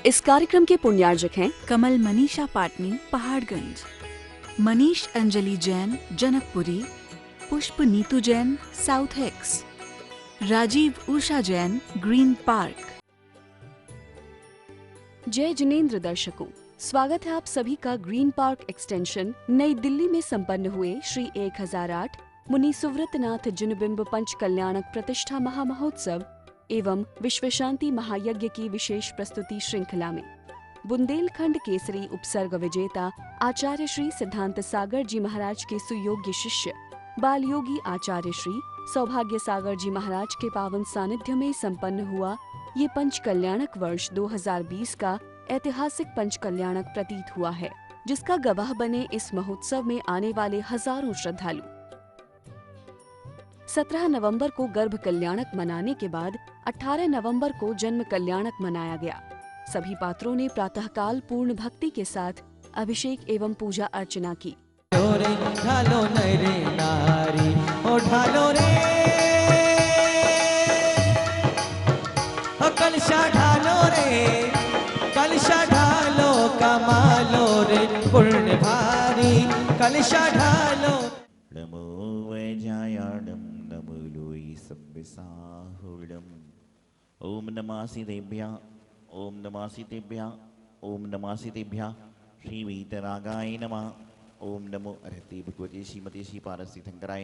इस कार्यक्रम के पुण्यार्जक हैं कमल मनीषा पाटनी, पहाड़गंज, मनीष अंजलि जैन, जनकपुरी, पुष्प Neetu Jain, south x, Rajiv Usha Jain, green park. जय जिनेंद्र दर्शकों, स्वागत है आप सभी का ग्रीन पार्क एक्सटेंशन नई दिल्ली में संपन्न हुए श्री 1008 मुनि सुव्रतनाथ जिनबिंब पंच कल्याणक प्रतिष्ठा महामहोत्सव एवं विश्व शांति महायज्ञ की विशेष प्रस्तुति श्रृंखला में बुंदेलखंड केसरी उपसर्ग विजेता आचार्य श्री सिद्धांत सागर जी महाराज के सुयोग्य शिष्य बाल योगी आचार्य श्री सौभाग्य सागर जी महाराज के पावन सानिध्य में संपन्न हुआ ये पंच कल्याणक वर्ष 2020 का ऐतिहासिक पंच कल्याणक प्रतीत हुआ है, जिसका गवाह बने इस महोत्सव में आने वाले हजारों श्रद्धालु। 17 नवंबर को गर्भ कल्याणक मनाने के बाद 18 नवंबर को जन्म कल्याणक मनाया गया। सभी पात्रों ने प्रातःकाल पूर्ण भक्ति के साथ अभिषेक एवं पूजा अर्चना की। ढालो रे नारी ओ ढालो रे कलशा ढालो रे कलशा ढालो कमालो रे पुण्य भारी कलशा ढालो। नमो वैजायाणं नमो लोई संविसाहुणं ओम नमासि देभ्यः ओम नमासि तेभ्यः ओम नमासि तेभ्यः श्री वीतरागाय नमः ओम नमो अर्हते भगवते श्रीमते श्री पारसी शंकराय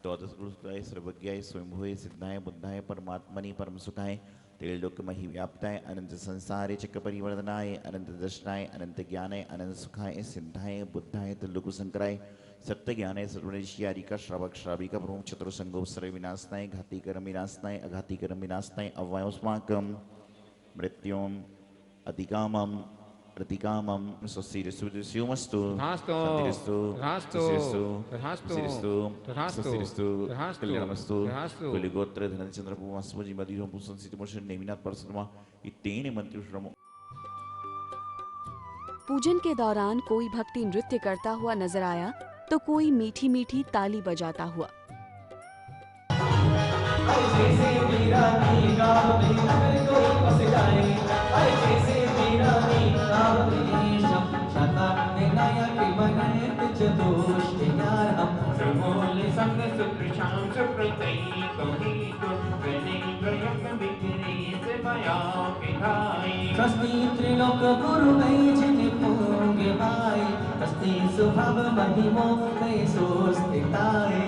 द्वादशपुरुषाय सर्वज्ञाय स्वयंभुवे सिद्धाय बुद्धाय परमात्मनि परम सुखाय त्रिलोकमहि व्याप्ताय अनंत संसारे चक्र परिवर्तनाय अनंत दर्शनाय अनंत ज्ञानाय अनंत सुखाय सिद्धाय बुद्धाय त्रिलोक शंकराय सत्य ज्ञानाय सर्वनिशियारी का श्रावक श्राविका प्रमुख चतुर्संगो सर्व विनाशनाय घाती कर्म विनाशनाय अघाती कर्म विनाशनाय अव्ययस्माकं मृत्युम अधिकामम प्रतिकामम स्वस्तिरस्तु कल्याणमस्तु कुलगोत्र धनचंद्र पुमास्मजी मदिरो पुसंसित मोशन नेमिनाथ परसनमा इत्तेन मंत्र श्रमो। पूजन के दौरान कोई भक्ति नृत्य करता हुआ नजर आया तो कोई मीठी मीठी ताली बजाता हुआ। त्रिलोक गुरु गई जिन पूंगे भाई हस्ती स्वभाव महिमो गए सोस्तिताए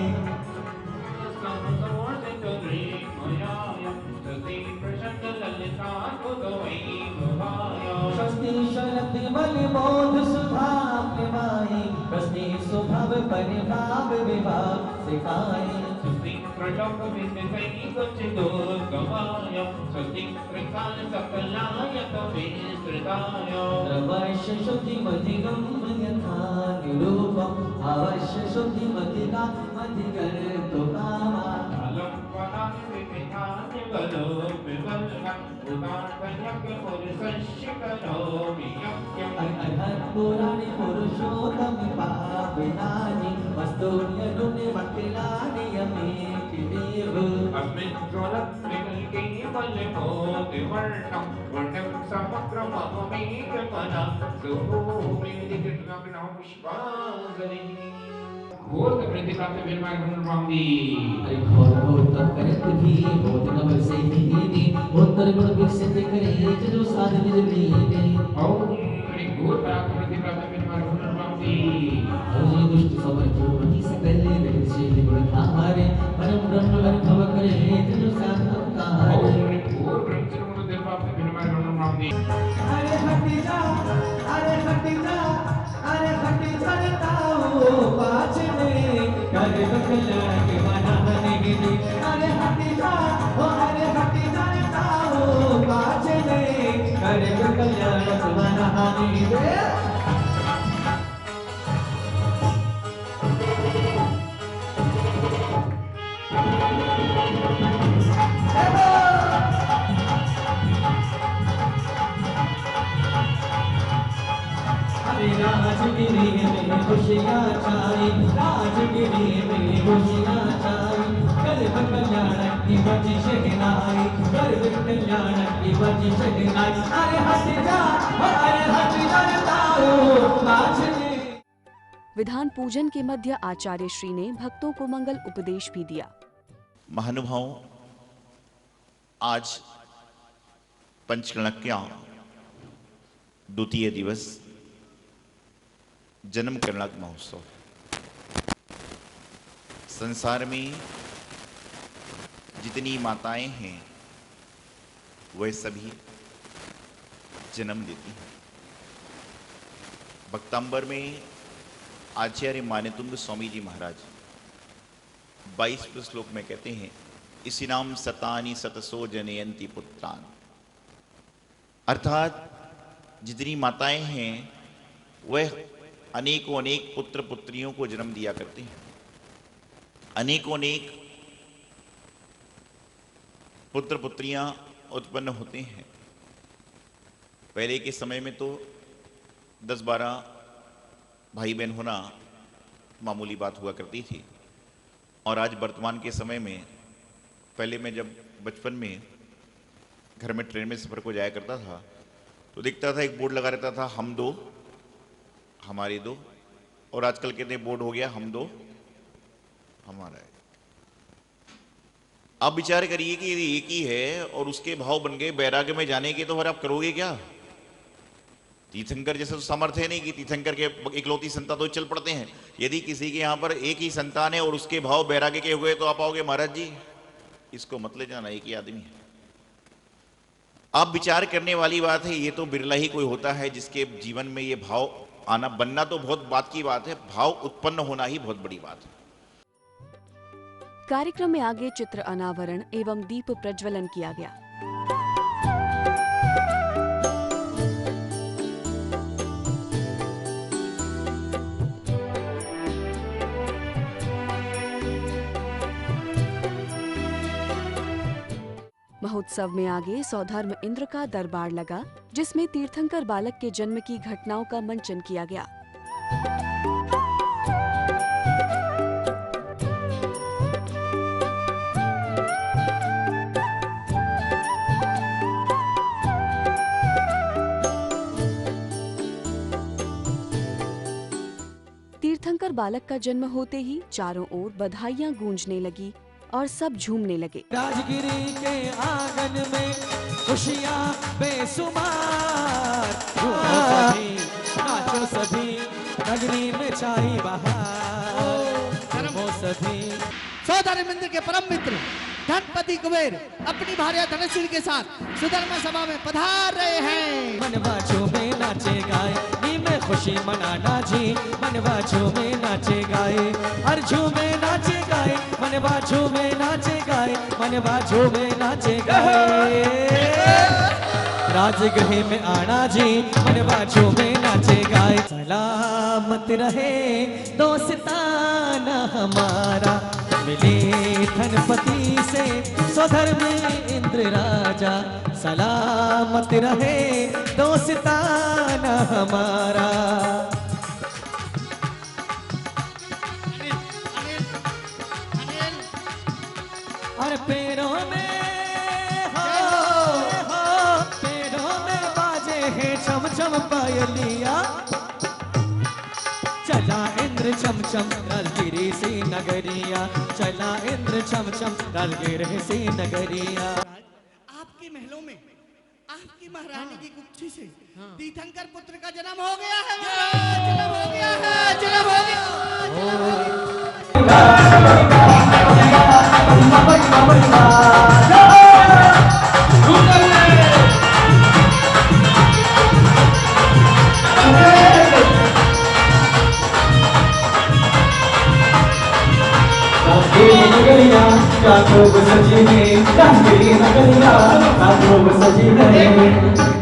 स्वस्ति शक्ति बल बोध सुभाव निभाई स्वस्ति स्वभाव परिभाव विभाव सिखाए स्वस्ति प्रलोक विद्यहि कुछ दूर गवाय स्वस्ति प्रकाल सकलाय कविस्तृताय अवश्य शुद्धि मधिगम यथा निरूपम अवश्य शुद्धि मधिका मधिकर तो कामा कालम वनान विपिधान बलो विवल्लम उदात्तयक पुरुषस्य करोमि यज्ञम अरहत पुराणि पुरुषोत्तम पावनानि वस्तुन्य रुनि मक्खिलानि यमे किदेव अस्मिन् ज्वलत् विकल्के बल्लभो दिवर्णं वर्णं समग्रमहमेकमना सुभूमि दिग्गजनाभिनव पुष्पाञ्जलि घोर प्रति प्राप्त विरमाय गुणवांगी घोर घोर तप करत भी बहुत नव से ही उत्तर गुण विकसित करे जो साध निज लीने ओम घोर प्रति प्राप्त विरमाय गुणवांगी हरि दुष्ट समझो मति सकल वेद से गुण धारे परम ब्रह्म अनुभव करे जो साध अवतार ओम घोर ब्रह्मचर्य गुण प्राप्त विरमाय गुणवांगी अरे हटि जा अरे हटि जाओ पाछ में करे कल्याण के मनाने गिनी अरे हटि जाओ पाछ में करे कल्याण के मनाने गिनी हरे राजगिरी में खुशियाँ छाई, राजगिरी में खुशियाँ छाई, गर्भ कल्याण की बजी शहनाई, गर्भ कल्याण की बजी शहनाई। अरे हट जा तारो नाचने। विधान पूजन के मध्य आचार्य श्री ने भक्तों को मंगल उपदेश भी दिया। महानुभावों, आज पंचकणक्या द्वितीय दिवस जन्म कल्याणक महोत्सव। संसार में जितनी माताएं हैं वह सभी जन्म देती हैं। भक्तांबर में आचार्य मान्यतुंग स्वामी जी महाराज 22वें श्लोक में कहते हैं, इसी नाम सतानी सतसो जनयंती पुत्रान। अर्थात जितनी माताएं हैं वह अनेकों अनेक पुत्र पुत्रियों को जन्म दिया करते हैं। अनेकों अनेक पुत्र पुत्रियां उत्पन्न होते हैं। पहले के समय में तो 10-12 भाई बहन होना मामूली बात हुआ करती थी, और आज वर्तमान के समय में, पहले मैं जब बचपन में घर में ट्रेन में सफ़र को जाया करता था तो दिखता था एक बोर्ड लगा रहता था, हम दो हमारे दो, और आजकल कहते बोर्ड हो गया हम दो हमारा है। आप विचार करिए कि यदि एक ही है और उसके भाव बन गए बैराग्य में जाने के, तो फिर आप करोगे क्या? तीर्थंकर जैसे तो सामर्थ्य है नहीं कि तीर्थंकर के इकलौती संतान तो चल पड़ते हैं। यदि किसी के यहाँ पर एक ही संतान है और उसके भाव बैराग्य के हुए, तो आप आओगे महाराज जी इसको मत ले जाना, एक ही आदमी है। आप विचार करने वाली बात है, ये तो बिरला ही कोई होता है जिसके जीवन में ये भाव आना, बनना तो बहुत बात की बात है, भाव उत्पन्न होना ही बहुत बड़ी बात है। कार्यक्रम में आगे चित्र अनावरण एवं दीप प्रज्वलन किया गया। महोत्सव में आगे सौधर्म इंद्र का दरबार लगा, जिसमें तीर्थंकर बालक के जन्म की घटनाओं का मंचन किया गया। तीर्थंकर बालक का जन्म होते ही चारों ओर बधाइयां गूंजने लगी और सब झूमने लगे। राजगिरी के आंगन में खुशियाँ बेसुमार, सभी नाचो सभी, नगरी में छाई बहार, वो सभी। सौधर्म इंद्र के परम मित्र धनपति कुबेर अपनी भार्या धनश्री के साथ सुधर्मा सभा में पधार रहे हैं। मनवा झूमे नाचे गाए, नी में खुशी मनाना जी, मनवा झूमे नाचे गाए, हर झूमे नाचे गाए, मनवा झूमे नाचे गाए, मनवा झूमे नाचे गाए। राजगृह में आना जी, मनवा झूमे नाचे गाए। सलामत रहे दोस्ताना हमारा, मिले धनपति से स्वधर्म इंद्र राजा, सलामत रहे दोस्ताना हमारा। और पैरों में पैरों में बाजे हैं चम चम पायलिया, चला इंद्र चम चम राजगिरी सी नगरिया, चला इंद्र चम चम राजगिरी सी नगरिया। आपके महलों में आपकी महारानी की कुक्षी से तीर्थंकर पुत्र का जन्म हो गया है, जन्म हो गया है, जन्म हो गया।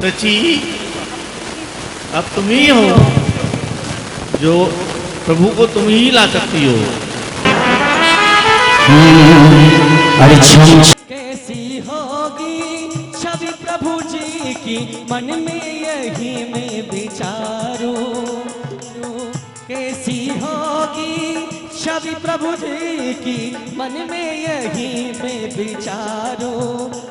सची अब तुम ही हो जो प्रभु को तुम ही ला सकती हो। कैसी होगी छवि प्रभु जी की, मन में यही मैं विचारूं, छवि प्रभु जी की मन में यही मैं विचारूं,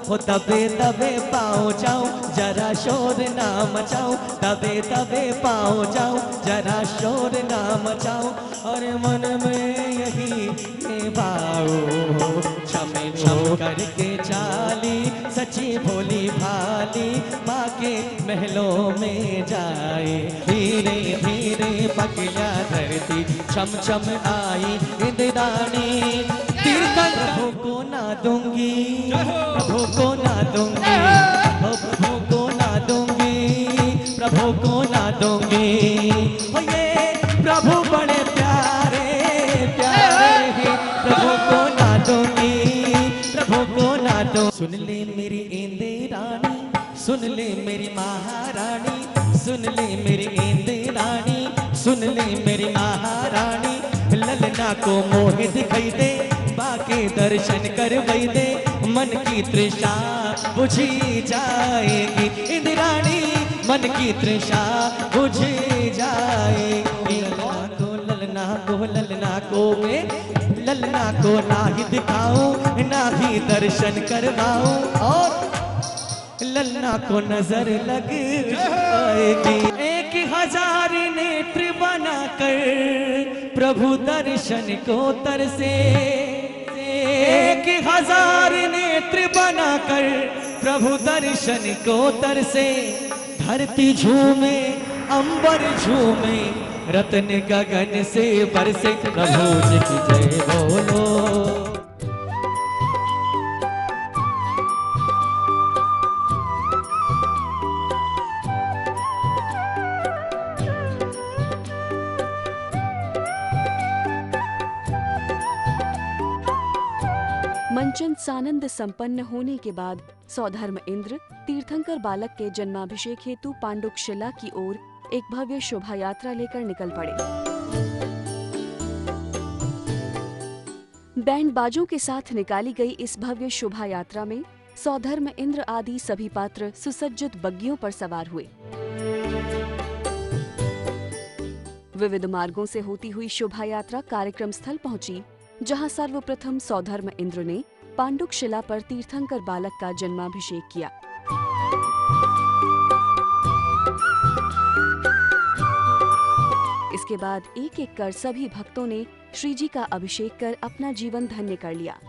हो दबे दबे पाँव जाऊं जरा शोर ना मचाऊं, दबे दबे पाँव जाऊं जरा शोर ना मचाऊं, और मन में यही मैं भाऊं, छम छम करके चाली सच्ची भोली भाली माँ के महलों में जाए, धीरे धीरे पगला धरती छम छम आई इंद्राणी, तीर्थन प्रभु को ना दूंगी, प्रभु को ना दूंगी, प्रभु को ना दूंगी, प्रभु को ना दूंगी, ओ ये प्रभु बड़े प्यारे प्यारे हैं, प्रभु को ना दूंगी, प्रभु को ना दूंगी। सुन ले मेरी इंद्राणी, सुन ले मेरी महारानी, सुन ले मेरी इंद्राणी, सुन ले मेरी महारानी, ललना को मोह दिखाई दे, बाके दर्शन करवाई दे, मन की तृषा बुझी जाएगी इंद्राणी, मन की तृषा बुझी जाएगी। ललना को ललना को मैं ललना को ना ही दिखाऊं ना ही दर्शन करवाऊं, और ललना को नजर लग जाएगी। 1000 नेत्र बनाकर प्रभु दर्शन को तरसे, 1000 नेत्र बनाकर प्रभु दर्शन को तरसे, धरती झूमे अंबर झूमे रत्न गगन से बरसे, प्रभु जी की जय बोलो। मंचन सानंद संपन्न होने के बाद सौधर्म इंद्र तीर्थंकर बालक के जन्माभिषेक हेतु पांडुक शिला की ओर एक भव्य शोभा यात्रा लेकर निकल पड़े। बैंड बाजों के साथ निकाली गई इस भव्य शोभा यात्रा में सौधर्म इंद्र आदि सभी पात्र सुसज्जित बग्गियों पर सवार हुए। विविध मार्गों से होती हुई शोभा यात्रा कार्यक्रम स्थल पहुंची, जहां सर्वप्रथम सौधर्म इंद्र ने पांडुक शिला पर तीर्थंकर बालक का जन्माभिषेक किया। इसके बाद एक एक कर सभी भक्तों ने श्री जी का अभिषेक कर अपना जीवन धन्य कर लिया।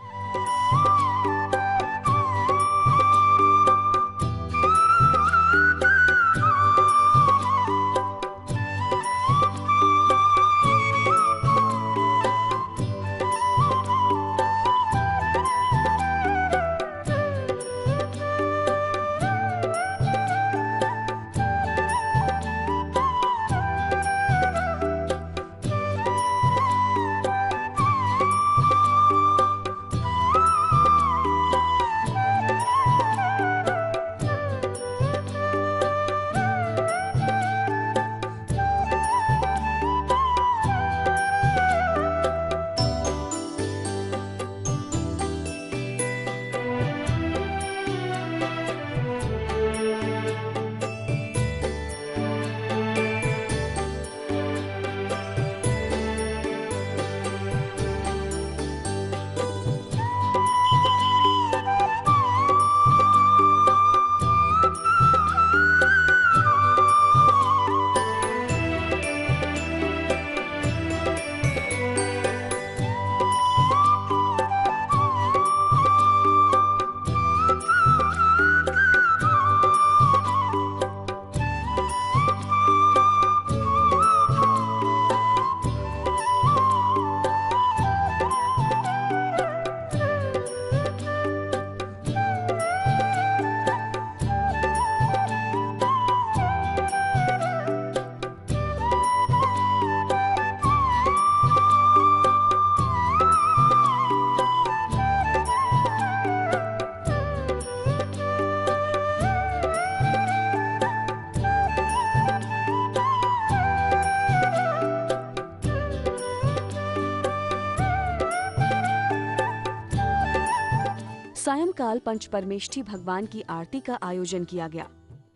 सायंकाल पंच परमेष्ठी भगवान की आरती का आयोजन किया गया।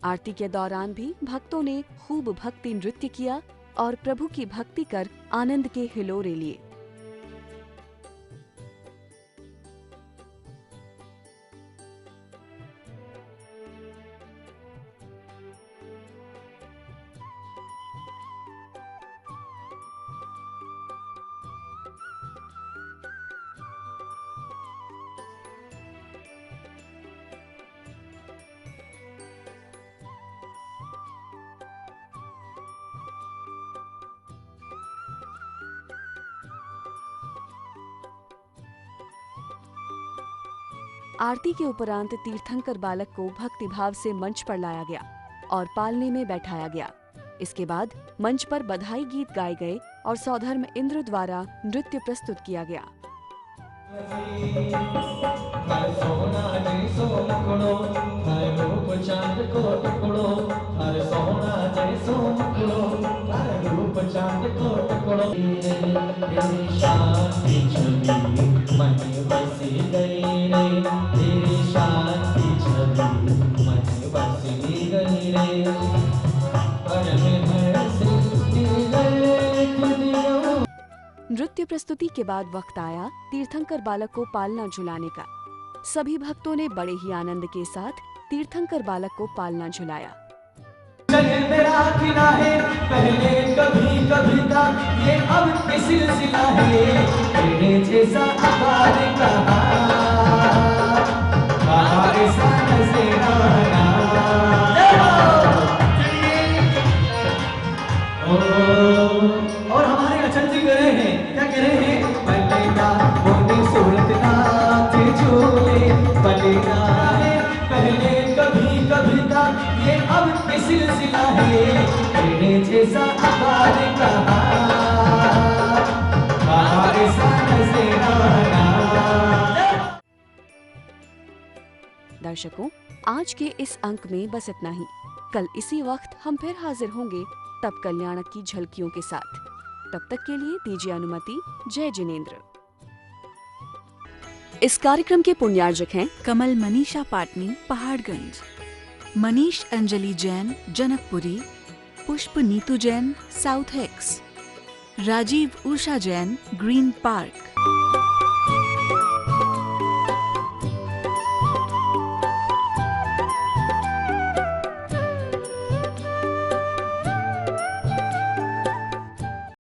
आरती के दौरान भी भक्तों ने खूब भक्ति नृत्य किया और प्रभु की भक्ति कर आनंद के हिलोरे लिए। आरती के उपरांत तीर्थंकर बालक को भक्तिभाव से मंच पर लाया गया और पालने में बैठाया गया। इसके बाद मंच पर बधाई गीत गाए गए और सौधर्म इंद्र द्वारा नृत्य प्रस्तुत किया गया। हर सोना जैसो मुखड़ो, हर रूप चांद को टुकड़ो, हर सोना जैसो मुखड़ो, हर रूप चांद को टुकड़ो। तेरी शान की छवि मन बसी गई रे, तेरी शान की छवि मन बसी गई रे, पर मैं सृष्टि गए दुनिया। नृत्य प्रस्तुति के बाद वक्त आया तीर्थंकर बालक को पालना झुलाने का। सभी भक्तों ने बड़े ही आनंद के साथ तीर्थंकर बालक को पालना झुलाया। चले मेरा किला है, पहले कभी कभी था, ये अब के सिलसिला है, तेरे जैसा आकार कहा, ऐसा नजराना। और हमारे अचल जी कह रहे हैं, क्या कह रहे हैं? बलेगा मोनी सूरत नाथ झूले, बलेगा है पहले कभी कभी था, ये अब के सिलसिला है, तेरे जैसा आकार कहा, ऐसा नजराना। दर्शकों, आज के इस अंक में बस इतना ही। कल इसी वक्त हम फिर हाजिर होंगे, तब कल्याणक की झलकियों के साथ। तब तक के लिए दीजिए अनुमति। जय जिनेंद्र। इस कार्यक्रम के पुण्यार्जक हैं कमल मनीषा पाटनी, पहाड़गंज, मनीष अंजलि जैन, जनकपुरी, पुष्प Neetu Jain, south x, Rajiv Usha Jain, green park.